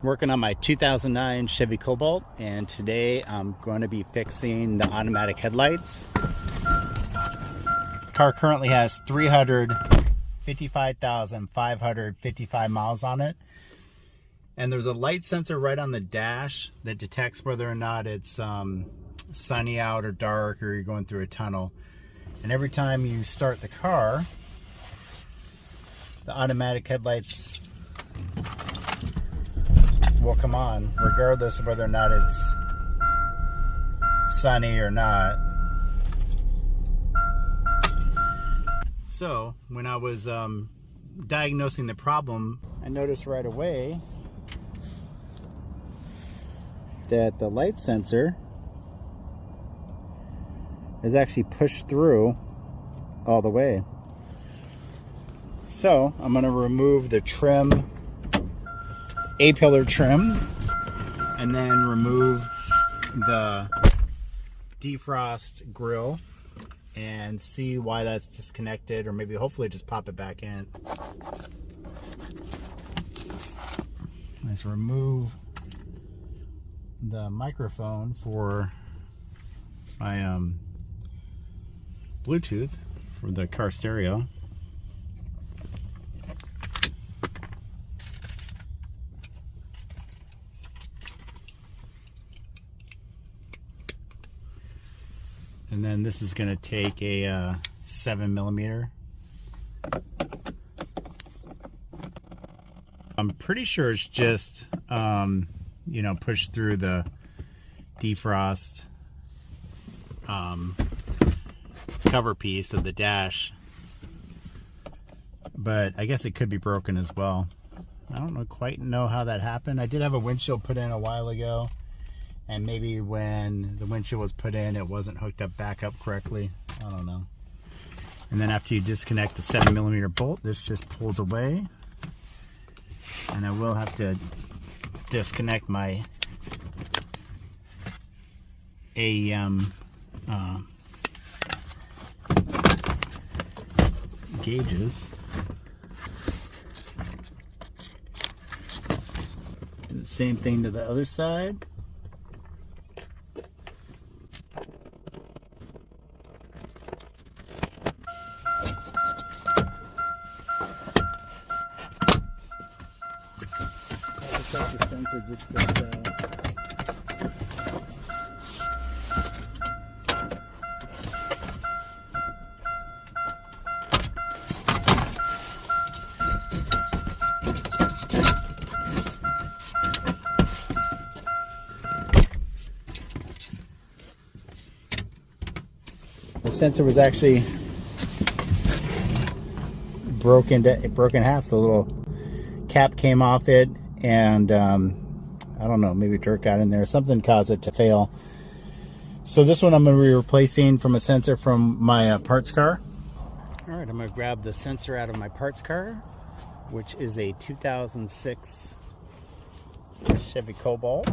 Working on my 2009 Chevy Cobalt, and today I'm going to be fixing the automatic headlights. The car currently has 355,555 miles on it, and there's a light sensor right on the dash that detects whether or not it's sunny out or dark, or you're going through a tunnel. And every time you start the car, the automatic headlights will come on regardless of whether or not it's sunny or not. So when I was diagnosing the problem, I noticed right away that the light sensor is actually pushed through all the way. So I'm going to remove the trim, A-pillar trim, and then remove the defrost grill and see why that's disconnected, or maybe hopefully just pop it back in. Let's remove the microphone for my Bluetooth for the car stereo. And then this is going to take a 7mm. I'm pretty sure it's just, you know, pushed through the defrost cover piece of the dash. But I guess it could be broken as well. I don't quite know how that happened. I did have a windshield put in a while ago, and maybe when the windshield was put in, it wasn't hooked up back up correctly. I don't know. And then after you disconnect the 7mm bolt, this just pulls away. And I will have to disconnect my AEM gauges. And the same thing to the other side. The sensor just goes out. The sensor was actually broken in half. The little cap came off it, and I don't know, maybe dirt got in there. Something caused it to fail. So this one I'm going to be replacing from a sensor from my parts car. Alright, I'm going to grab the sensor out of my parts car, which is a 2006 Chevy Cobalt.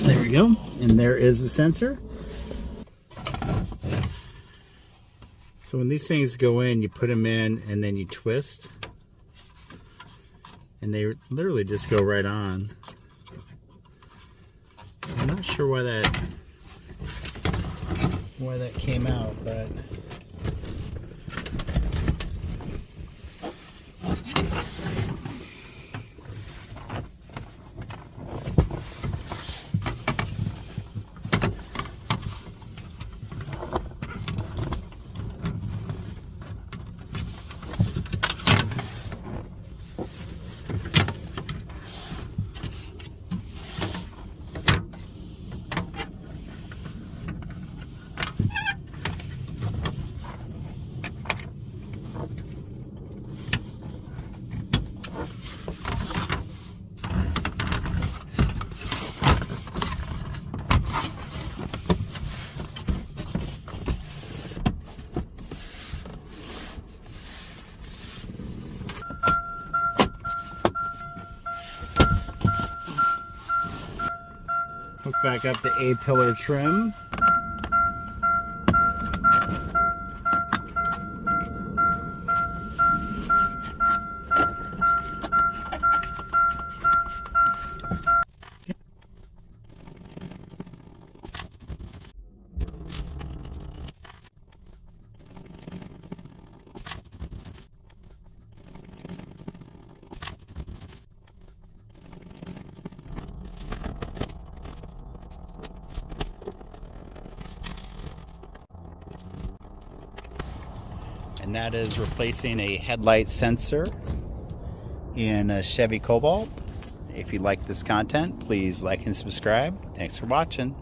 There we go, and there is the sensor. So when these things go in, you put them in and then you twist, and they literally just go right on. I'm not sure why that came out, but back up the A-pillar trim. And that is replacing a headlight sensor in a Chevy Cobalt. If you like this content, please like and subscribe. Thanks for watching.